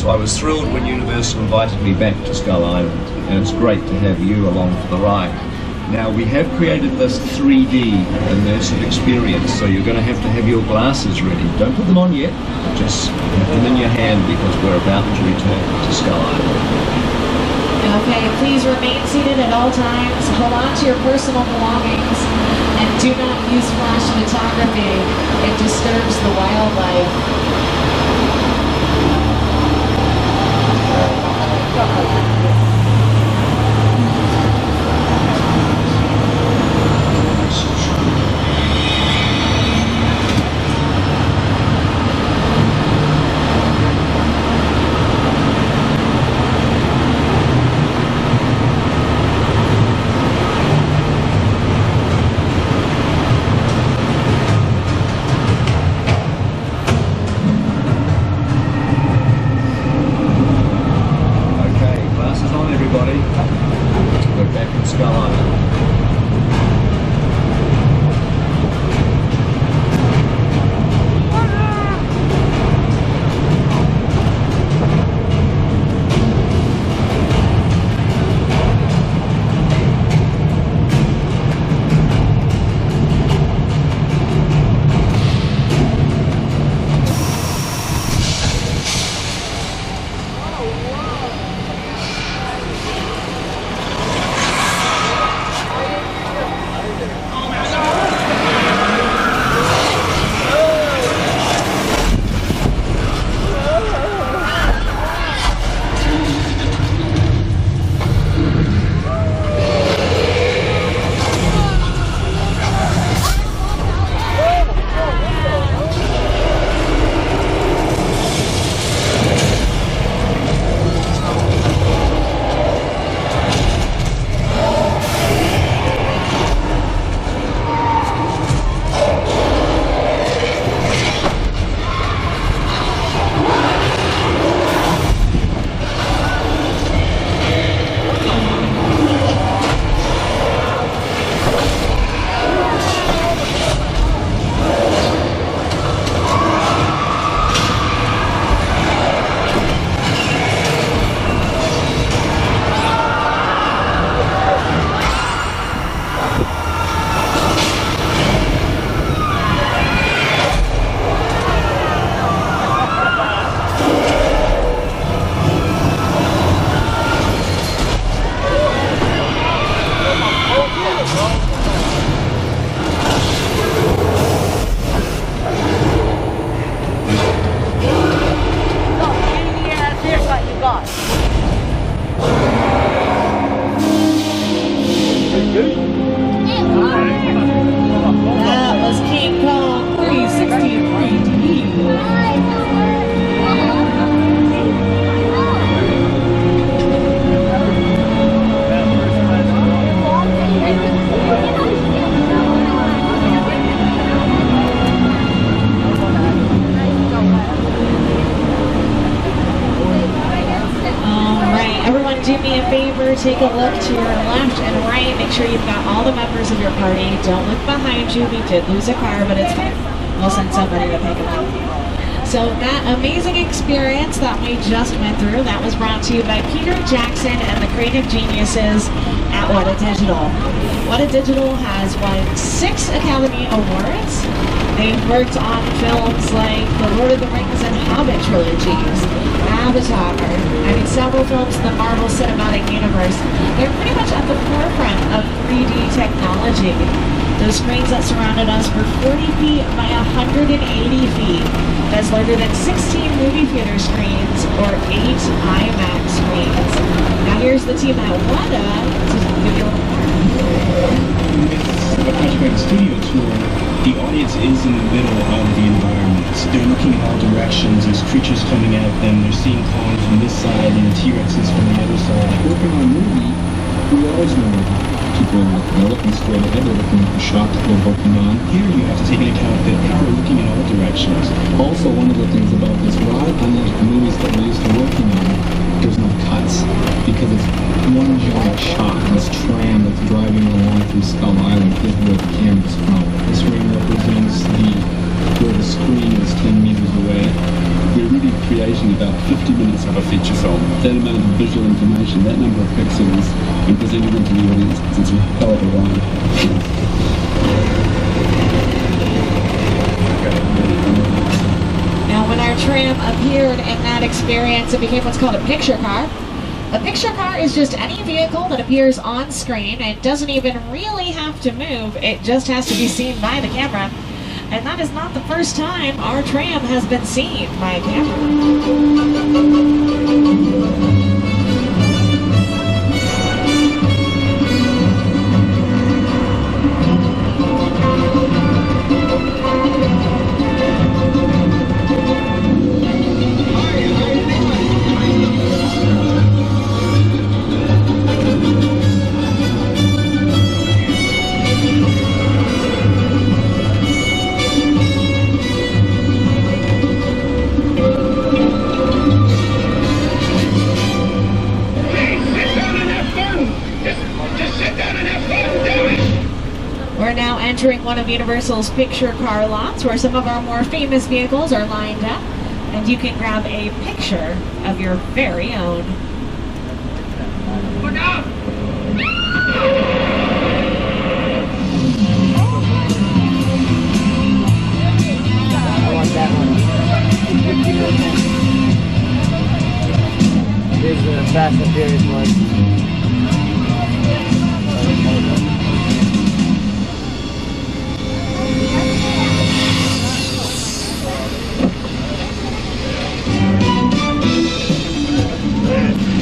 So I was thrilled when Universal invited me back to Skull Island, and it's great to have you along for the ride. Now, we have created this 3D immersive experience, so you're going to have your glasses ready. Don't put them on yet, just have them in your hand because we're about to return to Skull Island. Okay, please remain seated at all times, hold on to your personal belongings, and do not use flash photography. It disturbs the wildlife. We're back in Skull Island. That was King Kong 360 3D. Do me a favor, take a look to your left and right. Make sure you've got all the members of your party. Don't look behind you. We did lose a car, but it's fine. We'll send somebody to pick it up. So that amazing experience that we just went through, that was brought to you by Peter Jackson and the creative geniuses at What a Digital. What a Digital has won 6 Academy Awards. They've worked on films like The Lord of the Rings and Hobbit trilogies, Avatar, several films in the Marvel Cinematic Universe. They're pretty much at the forefront of 3D technology. Those screens that surrounded us were 40 feet by 180 feet. That's larger than 16 movie theater screens or 8 IMAX screens. Now here's the team at WADA to give you a little more. With a Project Studio tour, the audience is in the middle of the environment. They're looking in all directions. There's creatures coming at them. They're seeing Kong from this side and T-Rexes from the other side. Working on a movie, we always know people are looking straight ahead. They're looking at the shot that they're working on. Here you have to take into account that people are looking in all directions. Also, one of the things about this ride, unlike the movies that we're used to working on, there's no cuts because it's one giant shot. This tram that's driving along through Skull Island is where the camera's from. This ring represents where the screen is 10 meters away. We really created shooting about 50 minutes of a feature film. That amount of visual information, that number of pixels, and presenting them to the audience, it's a hell of a ride. Now, when our tram appeared in that experience, it became what's called a picture car. A picture car is just any vehicle that appears on screen. It doesn't even really have to move. It just has to be seen by the camera. And that is not the first time our tram has been seen by a camera. We're now entering one of Universal's picture car lots where some of our more famous vehicles are lined up, and you can grab a picture of your very own. Look out! I want that one. This is the Fast and Furious one.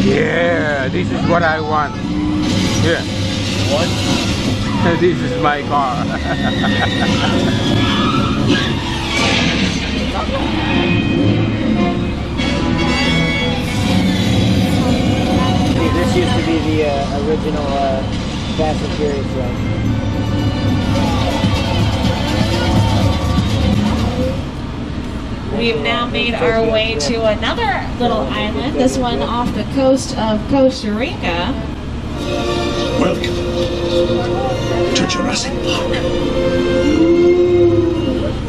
Yeah, this is what I want. Yeah. What? This is my car. This used to be the original Fast and Furious one. We've now made our way to another little island, this one off the coast of Costa Rica. Welcome to Jurassic Park.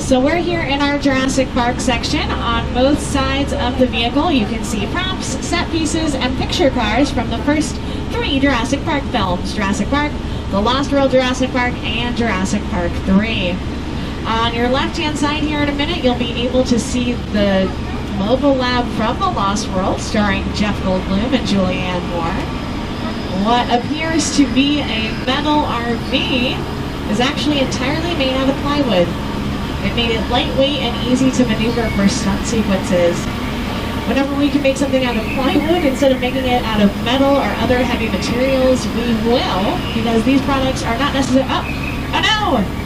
So we're here in our Jurassic Park section. On both sides of the vehicle, you can see props, set pieces, and picture cars from the first 3 Jurassic Park films: Jurassic Park, The Lost World Jurassic Park, and Jurassic Park 3. On your left-hand side here in a minute, you'll be able to see the mobile lab from The Lost World, starring Jeff Goldblum and Julianne Moore. What appears to be a metal RV is actually entirely made out of plywood. It made it lightweight and easy to maneuver for stunt sequences. Whenever we can make something out of plywood instead of making it out of metal or other heavy materials, we will, because these products are not necessarily... Oh no!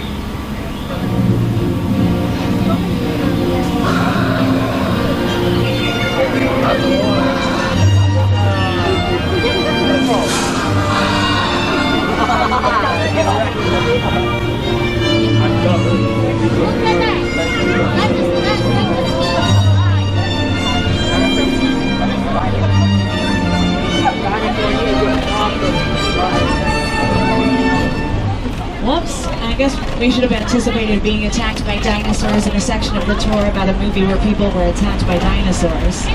Whoops, I guess we should have anticipated being attacked by dinosaurs in a section of the tour about a movie where people were attacked by dinosaurs.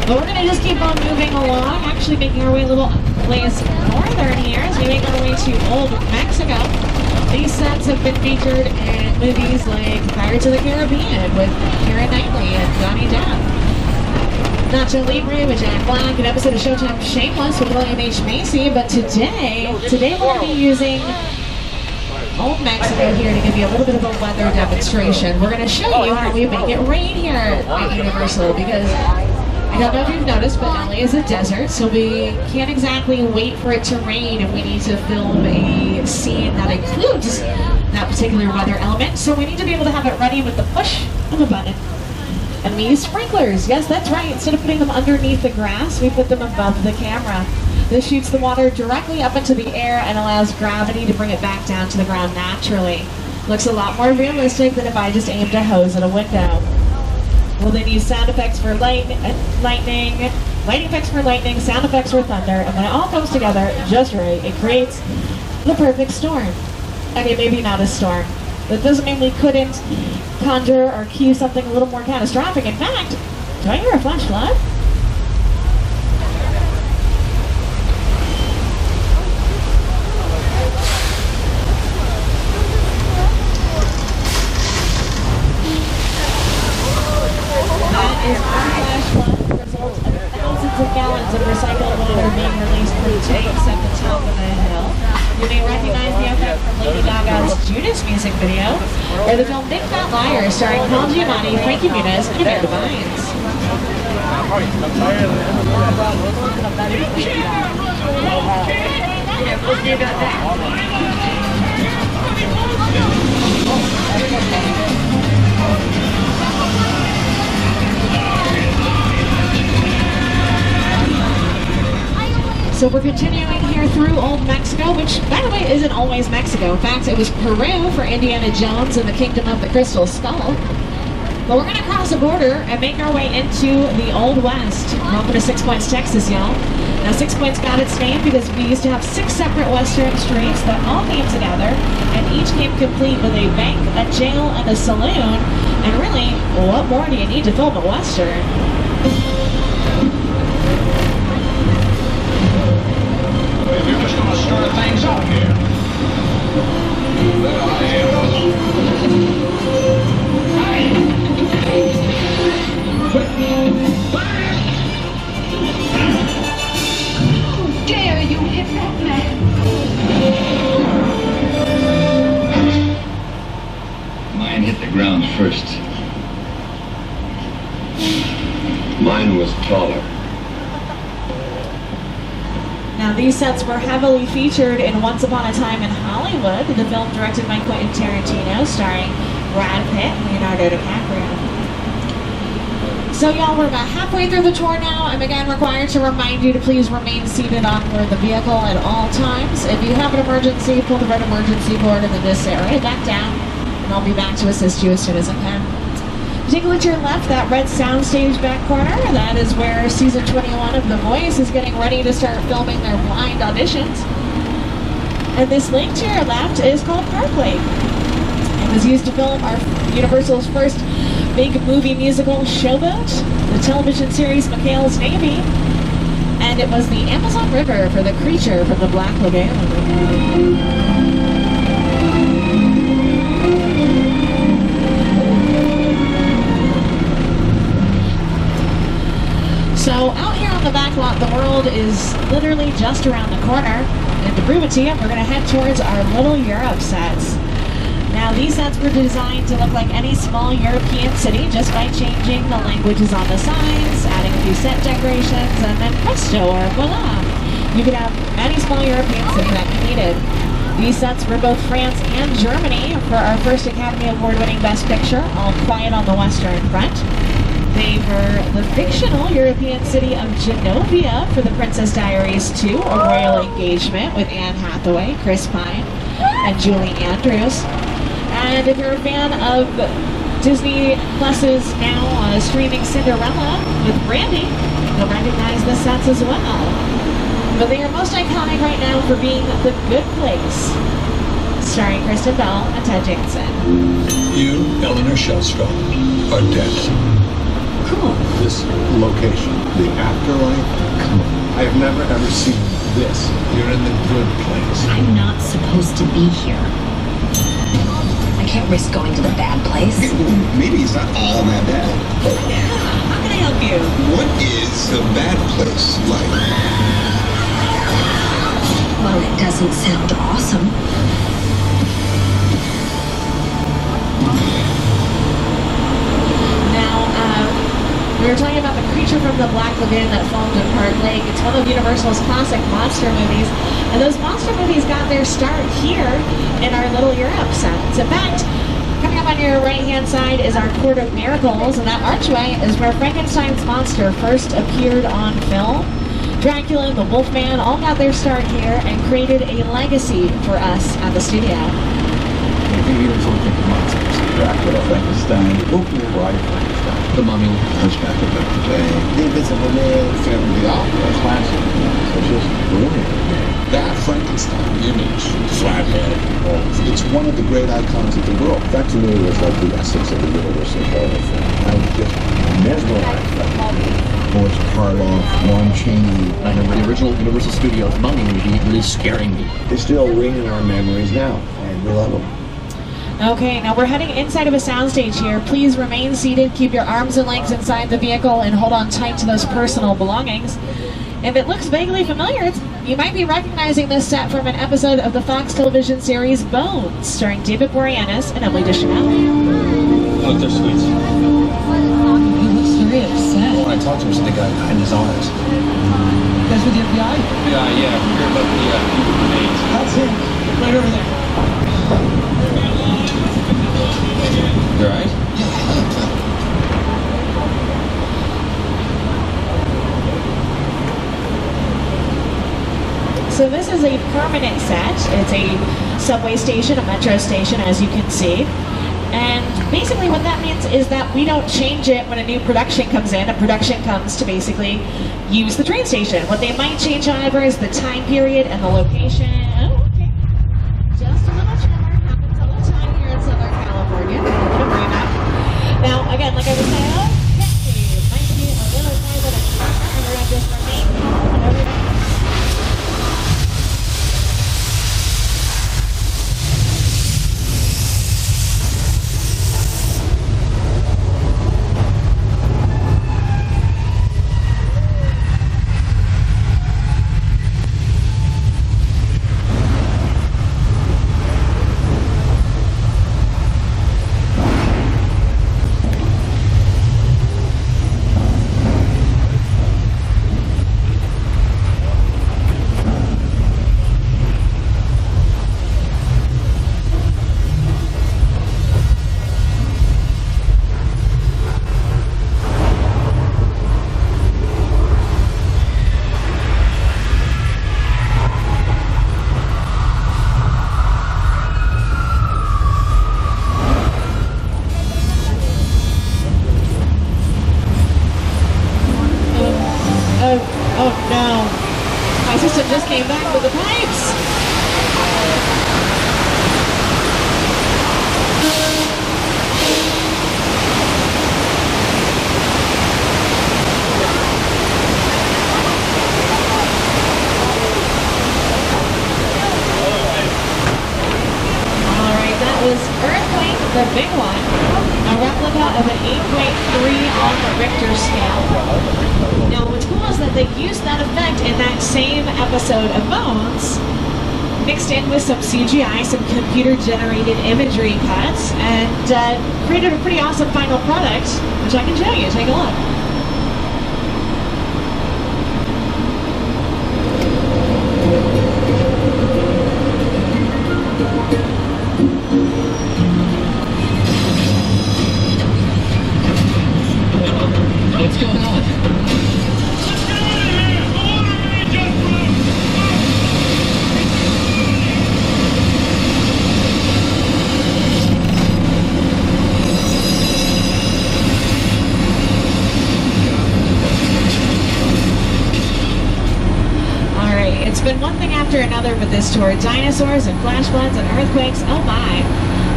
But we're going to just keep on moving along, actually making our way a little ways northern here as we make our way to Old Mexico. These sets have been featured in movies like Pirates of the Caribbean with Keira Knightley and Johnny Depp, Nacho Libre with Jack Black, an episode of Showtime Shameless with William H. Macy. But today we're going to be using Old Mexico here to give you a little bit of a weather demonstration. We're going to show you how we make it rain here at Universal, because I don't know if you've noticed, but LA is a desert, so we can't exactly wait for it to rain if we need to film a scene that includes that particular weather element. So we need to be able to have it ready with the push of a button. And we use sprinklers. Yes, that's right. Instead of putting them underneath the grass, we put them above the camera. This shoots the water directly up into the air and allows gravity to bring it back down to the ground naturally. Looks a lot more realistic than if I just aimed a hose at a window. We'll then use sound effects for lighting effects for lightning, sound effects for thunder, and when it all comes together just right, it creates the perfect storm. I mean, maybe not a storm. That doesn't mean we couldn't conjure or cue something a little more catastrophic. In fact, Do I hear a flash flood? That is one flash flood, the result of thousands of gallons of recycled water being released from tanks at the top of the hill. You may recognize the effect from Lady Gaga's Judas music video, or the film Big Fat Liar starring Paul Giamatti, Frankie Muniz, and Amanda Bynes. So we're continuing here through Old Mexico, which, by the way, isn't always Mexico. In fact, it was Peru for Indiana Jones and the Kingdom of the Crystal Skull. But we're going to cross the border and make our way into the Old West. Welcome to 6 Points, Texas, y'all. Now, 6 Points got its name because we used to have 6 separate western streets that all came together, and each came complete with a bank, a jail, and a saloon. And really, what more do you need to film a western? You're just going to start things up here. There I am. How dare you hit that man? Mine hit the ground first. Mine was taller. Now, these sets were heavily featured in Once Upon a Time in Hollywood, the film directed by Quentin Tarantino, starring Brad Pitt and Leonardo DiCaprio. So, y'all, we're about halfway through the tour now. I'm again required to remind you to please remain seated on board the vehicle at all times. If you have an emergency, pull the red emergency cord in this area, back down, and I'll be back to assist you as soon as I can. Take a look to your left, that red soundstage back corner. That is where season 21 of The Voice is getting ready to start filming their blind auditions. And this lake to your left is called Park Lake. It was used to film our Universal's first big movie musical, Showboat, the television series McHale's Navy, and it was the Amazon River for the creature from the Black Lagoon. So out here on the back lot, the world is literally just around the corner. And to prove it to you, we're going to head towards our little Europe sets. Now, these sets were designed to look like any small European city just by changing the languages on the signs, adding a few set decorations, and then presto, or voila. You could have any small European city that you needed. These sets were both France and Germany for our first Academy Award-winning Best Picture, All Quiet on the Western Front. They were the fictional European city of Genovia for The Princess Diaries 2, a royal engagement with Anne Hathaway, Chris Pine, and Julie Andrews. And if you're a fan of Disney Plus's now streaming Cinderella with Brandy, you'll recognize the sets as well. But they are most iconic right now for being The Good Place, starring Kristen Bell and Ted Danson. You, Eleanor Shellstrom, are dead. Cool. This location, the afterlife, come on. I have never ever seen this. You're in the good place. I'm not supposed to be here. I can't risk going to the bad place. Maybe it's not all that bad. How can I help you? What is the bad place like? Well, it doesn't sound awesome. We were talking about the creature from the Black Lagoon that filmed in Park Lake. It's one of Universal's classic monster movies. And those monster movies got their start here in our little Europe sets. In fact, coming up on your right-hand side is our Court of Miracles, and that archway is where Frankenstein's monster first appeared on film. Dracula and the Wolfman all got their start here and created a legacy for us at the studio. Maybe you don't think of monsters. Dracula, Frankenstein, Wolfman, Bride, Frankenstein, The Mummy, Hunchback of Notre Dame, The Invisible Man, Phantom of the Opera, classic. It's just brilliant. That Frankenstein image, flathead, it's one of the great icons of the world. That to me was like the essence of the Universal horror film. I just mesmerized by George Karloff, Lon Chaney. I remember the original Universal Studios Mummy movie really scaring me. They still ring in our memories now, and we love them. Okay, now we're heading inside of a soundstage here. Please remain seated, keep your arms and legs inside the vehicle, and hold on tight to those personal belongings. If it looks vaguely familiar, you might be recognizing this set from an episode of the Fox television series Bones, starring David Boreanaz and Emily Deschanel. Oh, they're sweets. He looks very upset. When I talked to him, he said the guy behind his eyes. That's with the FBI? Yeah, we heard about the grenades. That's him. Right over there. You alright? So this is a permanent set. It's a subway station, a metro station, as you can see. And basically what that means is that we don't change it when a new production comes in. A production comes to basically use the train station. What they might change, however, is the time period and the location. Oh, okay. Just a little tremor. Happens all the time here in Southern California. Don't worry about it. Now, again, like I was saying, okay, might be a little bit of a tremor, and we're going to just remain calm and everything. Oh no. My system just came back with the pipes. Alright, that was Earthquake, the big one. A replica of an 8.3 on the Richter scale. Now what's cool is that they used that effect in that same episode of Bones, mixed in with some CGI, some computer-generated imagery cuts, and created a pretty awesome final product, which I can show you. Take a look. What's going on? Alright, it's been one thing after another with this tour. Dinosaurs and flash floods and earthquakes, oh my.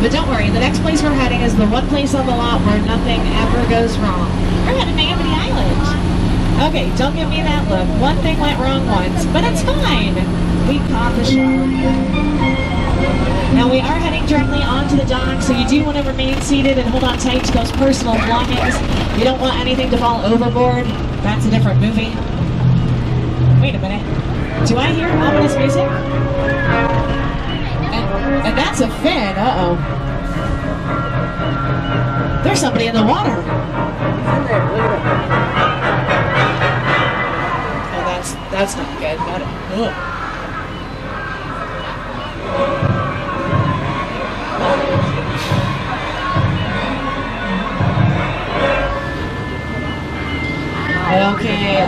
But don't worry, the next place we're heading is the one place on the lot where nothing ever goes wrong. We're heading to Amity Island. Okay, don't give me that look. One thing went wrong once, but it's fine. We caught the show. Now we are heading directly onto the dock, so you do want to remain seated and hold on tight to those personal belongings. You don't want anything to fall overboard. That's a different movie. Wait a minute. Do I hear ominous music? And that's a fin. Uh-oh. There's somebody in the water. Oh, that's not good. Okay,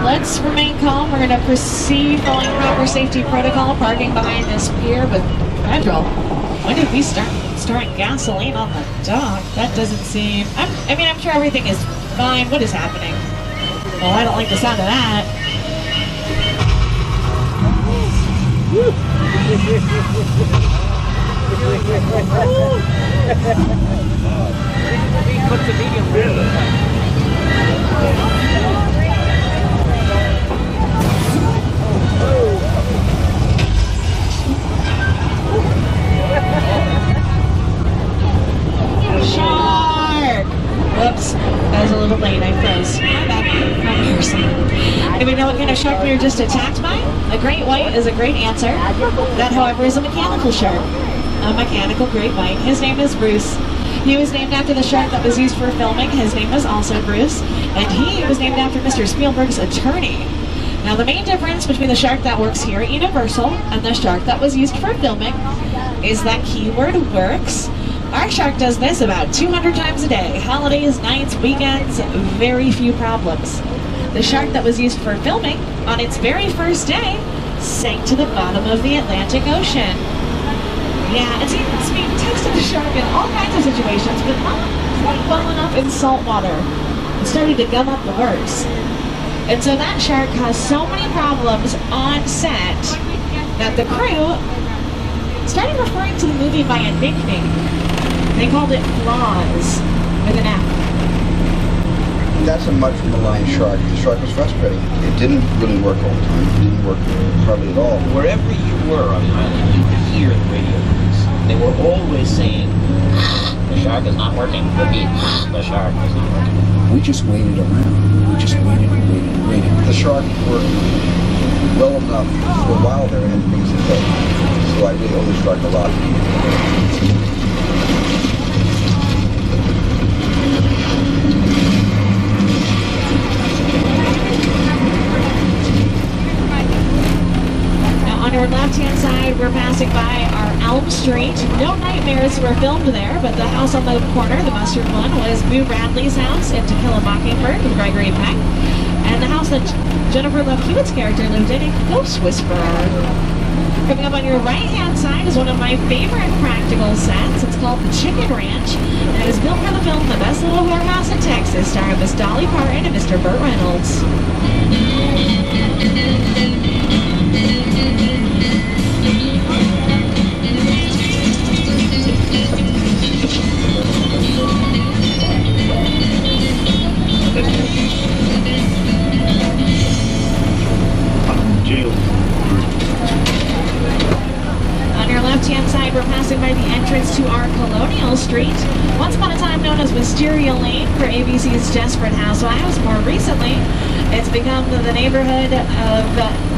let's remain calm. We're going to proceed following proper safety protocol, parking behind this pier with petrol. When did we start storing gasoline on the dock? That doesn't seem... I'm sure everything is fine. What is happening? Oh, I don't like the sound of that. What's the medium rare? Shark! Whoops, that was a little late, I froze. My bad. Anybody know what kind of shark we were just attacked by? A great white is a great answer. That, however, is a mechanical shark. A mechanical great white. His name is Bruce. He was named after the shark that was used for filming. His name was also Bruce. And he was named after Mr. Spielberg's attorney. Now, the main difference between the shark that works here at Universal and the shark that was used for filming is that keyword works. Our shark does this about 200 times a day. Holidays, nights, weekends, very few problems. The shark that was used for filming on its very first day sank to the bottom of the Atlantic Ocean. Yeah, it seems to be tested the shark in all kinds of situations, but not quite well enough in salt water. It started to gum up the works. And so that shark caused so many problems on set that the crew started referring to the movie by a nickname. They called it Flaws, with an F. That's a much maligned shark. The shark was frustrating. It didn't really work all the time. It didn't work hardly at all. Wherever you were on the island, you could hear the radio crews. They were always saying, the shark is not working. Repeat, the shark is not working. We just waited around. We just waited and waited and waited. The shark worked well enough for a while there and things to go. So I really owe the shark a lot. On our left-hand side, we're passing by our Elm Street. No nightmares were filmed there, but the house on the corner, the mustard one, was Boo Radley's house in To Kill a Mockingbird with Gregory Peck. And the house that Jennifer Love Hewitt's character lived in Ghost Whisperer. Coming up on your right-hand side is one of my favorite practical sets. It's called the Chicken Ranch, and it was built for the film The Best Little Whorehouse in Texas, starring Miss Dolly Parton and Mr. Burt Reynolds. On your left-hand side, we're passing by the entrance to our Colonial Street. Once upon a time known as Wisteria Lane for ABC's Desperate Housewives. More recently, it's become the neighborhood of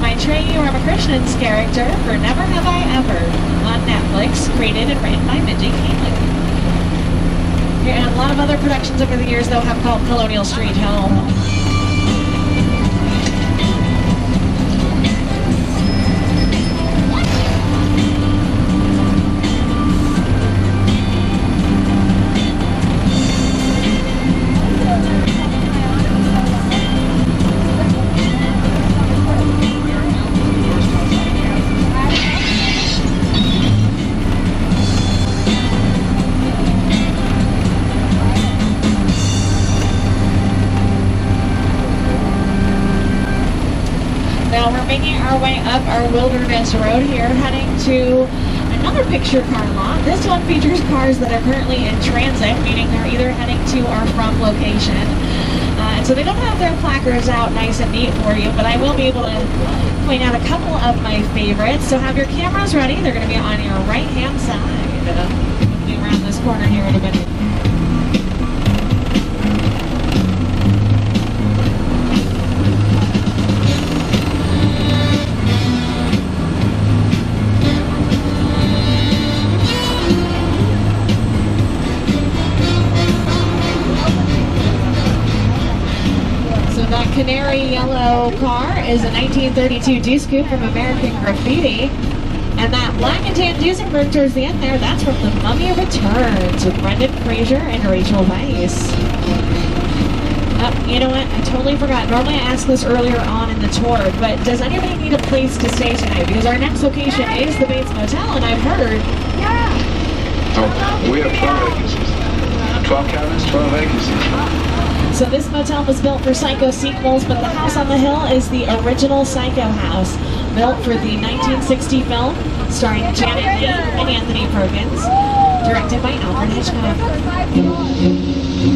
Maitreyi Ramakrishnan's character for Never Have I Ever on Netflix, created and written by Mindy Kaling. And a lot of other productions over the years, though, have called Colonial Street home. Now we're making our way up our Wilderness Road here, heading to another picture car lot. This one features cars that are currently in transit, meaning they're either heading to or from location. And so they don't have their placards out nice and neat for you, but I will be able to point out a couple of my favorites. So have your cameras ready. They're going to be on your right-hand side. We'll be around this corner here in a minute. Canary yellow car is a 1932 Deuce Coupe from American Graffiti. And that black and tan Duesenberg towards the end there, that's from The Mummy Returns with Brendan Fraser and Rachel Weisz. You know what? I totally forgot. Normally I asked this earlier on in the tour, but does anybody need a place to stay tonight? Because our next location is the Bates Motel, and I've heard... Oh, we have 12 vacancies. 12 cabins, 12 vacancies. So this motel was built for Psycho sequels, but the house on the hill is the original Psycho house, built for the 1960 film, starring Janet Leigh and Anthony Perkins, directed by Alfred Hitchcock. We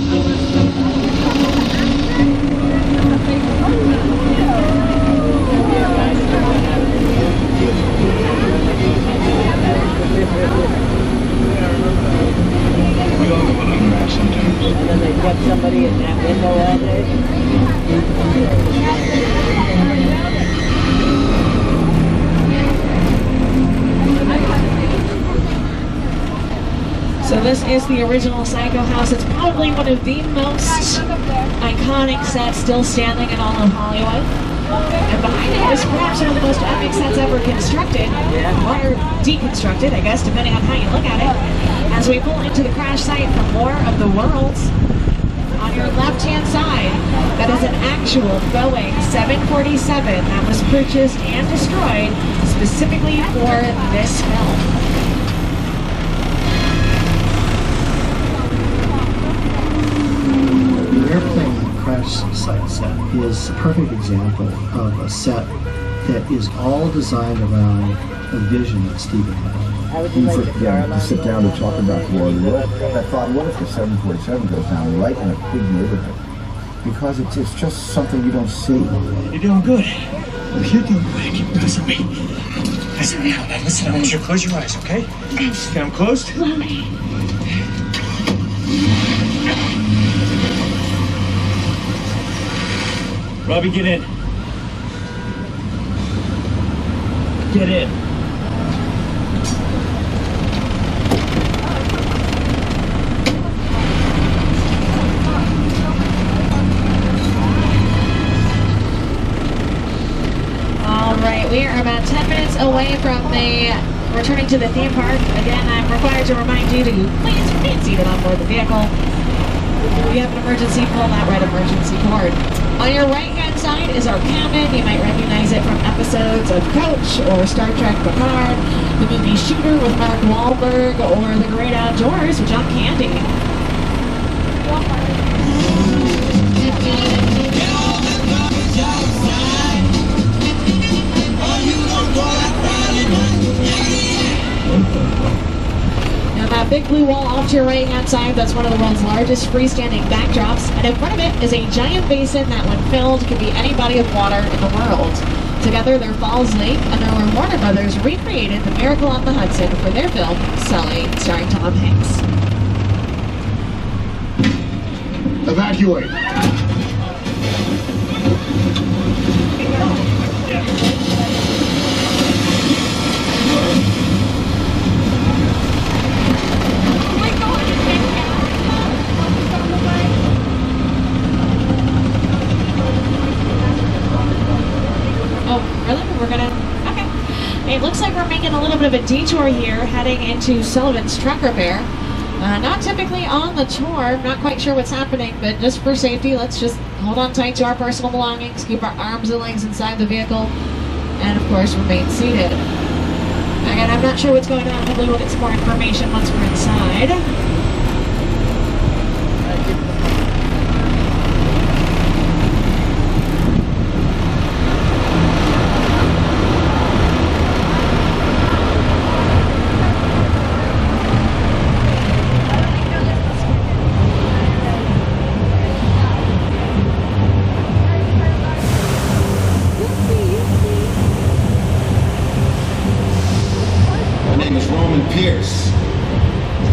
all go on that sometimes. And then they kept somebody in that window all day. So this is the original Psycho House. It's probably one of the most iconic sets still standing in all of Hollywood. And behind it is perhaps one of the most epic sets ever constructed, or deconstructed, I guess, depending on how you look at it. As we pull into the crash site for more of the worlds, on your left-hand side, that is an actual Boeing 747 that was purchased and destroyed specifically for this film. The airplane crash site set is a perfect example of a set that is all designed around a vision that Steven had. How would you like the car To sit down to talk about the world. I thought, what if the 747 goes down right in a big neighborhood? Because it's just something you don't see. You're doing good. You're doing good. Keep listen to me. Listen now. Now listen, I want you to close your eyes, okay? Get them closed. Robbie, get in. Get in. Alright, we are about 10 minutes away from returning to the theme park. Again, I'm required to remind you to please remain seated on board the vehicle. If you have an emergency, pull that red emergency cord. On your right-hand side is our cabin. You might recognize it from episodes of Coach or Star Trek Picard, the movie Shooter with Mark Wahlberg, or The Great Outdoors with John Candy. Now that big blue wall off to your right-hand side, that's one of the world's largest freestanding backdrops, and in front of it is a giant basin that when filled could be any body of water in the world. Together they're Falls Lake, and there were Warner Brothers recreated The Miracle on the Hudson for their film, Sully, starring Tom Hanks. Evacuate. It looks like we're making a little bit of a detour here, heading into Sullivan's Truck Repair. Not typically on the tour, not quite sure what's happening, but just for safety, let's just hold on tight to our personal belongings, keep our arms and legs inside the vehicle, and of course remain seated. Again, I'm not sure what's going on, hopefully we'll get some more information once we're inside.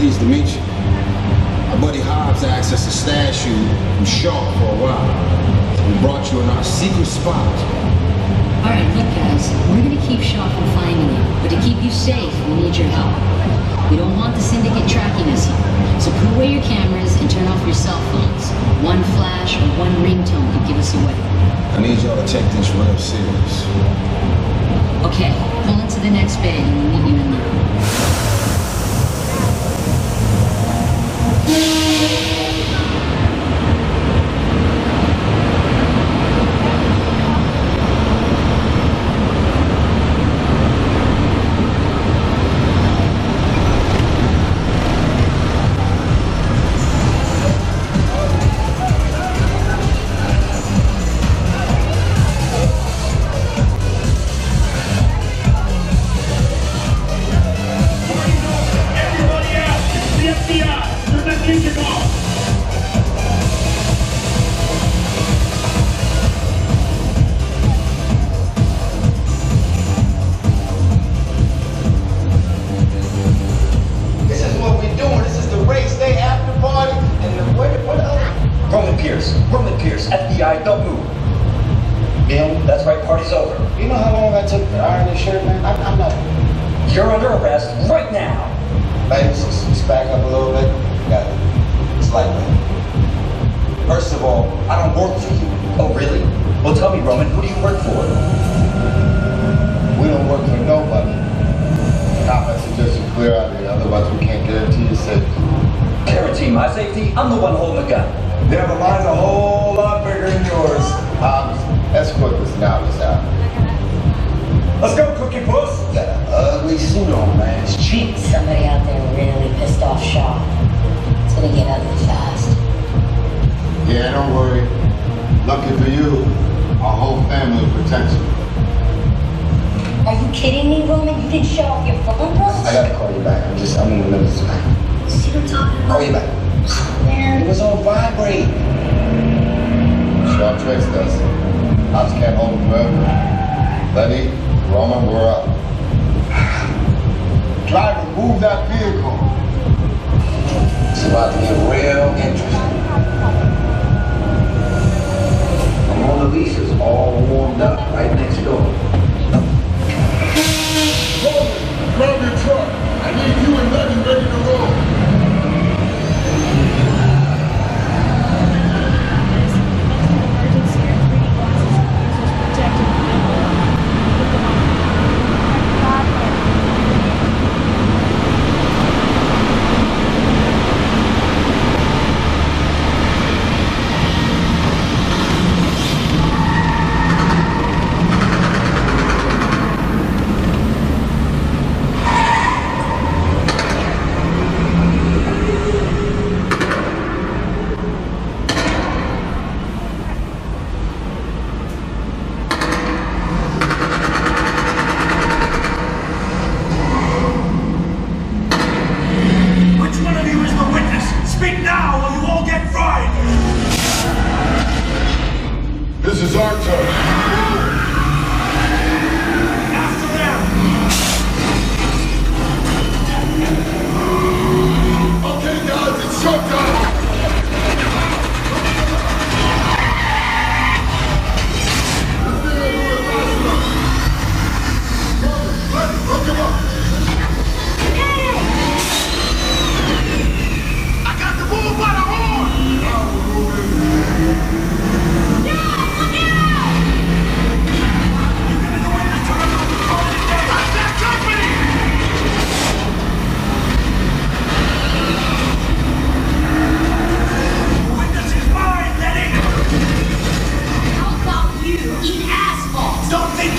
Pleased to meet you. My buddy Hobbs asked us to stash you from Shaw for a while. We brought you in our secret spot. Alright, look guys, we're gonna keep Shaw from finding you, but to keep you safe, we need your help. We don't want the syndicate tracking us here, so put away your cameras and turn off your cell phones. One flash or one ringtone could give us away. I need y'all to take this real serious. Okay, pull into the next bay and we'll meet you in there. FBI, you're not Serious. FBI, don't move. Neil, that's right, party's over. You know how long I took to iron this shirt, man? I'm not... You're under arrest right now. Ladies, just back up a little bit. Got it. It's lightweight. First of all, I don't work for you. Oh, really? Well, tell me, Roman, who do you work for? We don't work for nobody. Cop, I suggest you clear out of here, otherwise we can't guarantee your safety. Guarantee my safety? I'm the one holding the gun. Yeah, but mine's a whole lot bigger than yours. Escort this novice out. Let's go, Cookie Puss. Got an ugly suit on, man. It's cheap. Somebody out there really pissed off Shaw. It's gonna get ugly fast. Yeah, don't worry. Lucky for you, our whole family protects you. Are you kidding me, Roman? You didn't shut off your phone, bro? I gotta call you back. I'm in the middle of something. See what I'm talking about? Call you back. Man. It was on vibrate. Shaw tricks us. Ops can't hold him forever. Lenny, Roman, we're up. Driver, move that vehicle. It's about to get real interesting. Mona Lisa's all warmed up right next door. Roman, grab your truck. I need you and Lenny ready to roll. This is our turn. After them! Okay, guys, it's showtime! Look him up! I got the bull by the horn!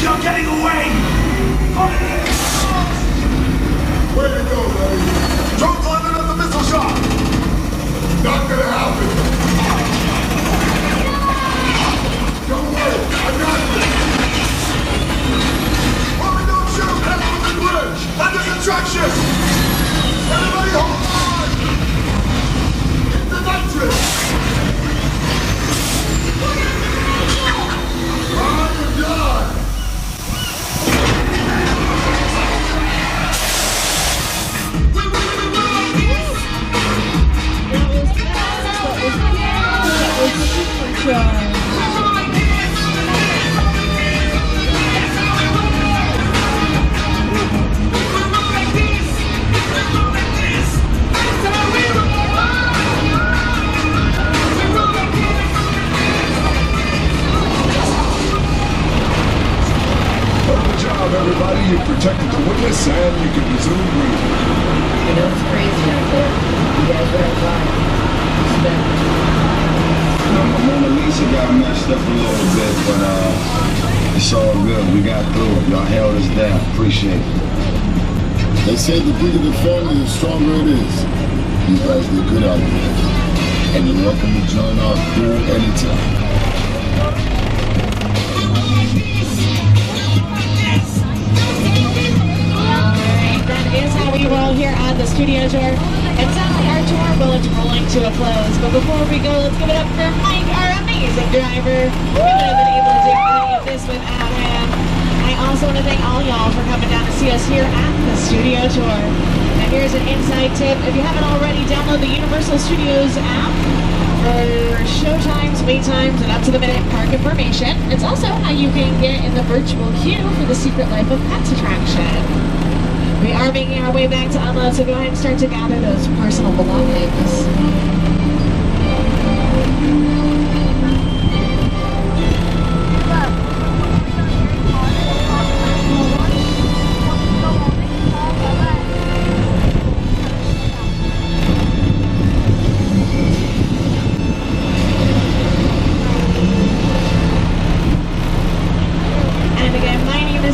You're getting away! Way to go, buddy. Don't climb in at the missile shot! Not gonna happen! Don't worry, I got this! Mommy, don't shoot! Head over the bridge! Under construction! Everybody hold on! Hit the nitrous! Ride or die! Everybody, you protected the witness and you can resume breathing. You know it's crazy out there. You guys better fine. Mona Lisa got messed up a little bit, but it's all good. We got through it. Y'all held us down. Appreciate it. They say the bigger the family, the stronger it is. You guys did good out there. And you're welcome to join our crew anytime. That is how we roll here on the studio tour. And sadly, our tour will be rolling to a close. But before we go, let's give it up for Mike, our amazing driver. We wouldn't have been able to do any of this without him. I also want to thank all y'all for coming down to see us here at the studio tour. And here's an inside tip. If you haven't already, download the Universal Studios app. for show times, wait times, and up to the minute park information. It's also how you can get in the virtual queue for the Secret Life of Pets attraction. We are making our way back to unload, so go ahead and start to gather those personal belongings.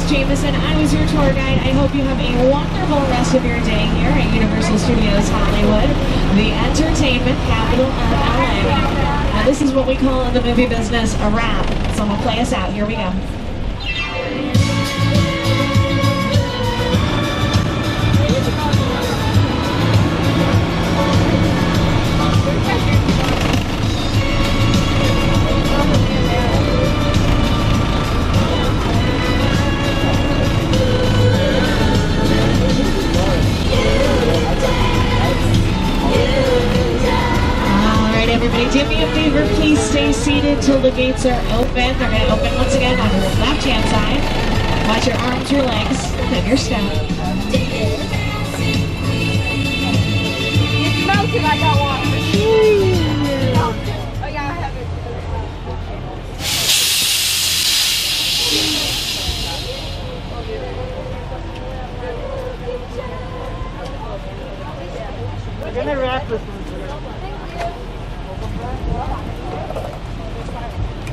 Jameson, I was your tour guide. I hope you have a wonderful rest of your day here at Universal Studios Hollywood, the entertainment capital of LA. Now this is what we call in the movie business a wrap. So I'm going to play us out. Here we go. Everybody, do me a favor, please stay seated till the gates are open. They're going to open once again on your left-hand side. Watch your arms, your legs, and your step. You smoke it, I got one.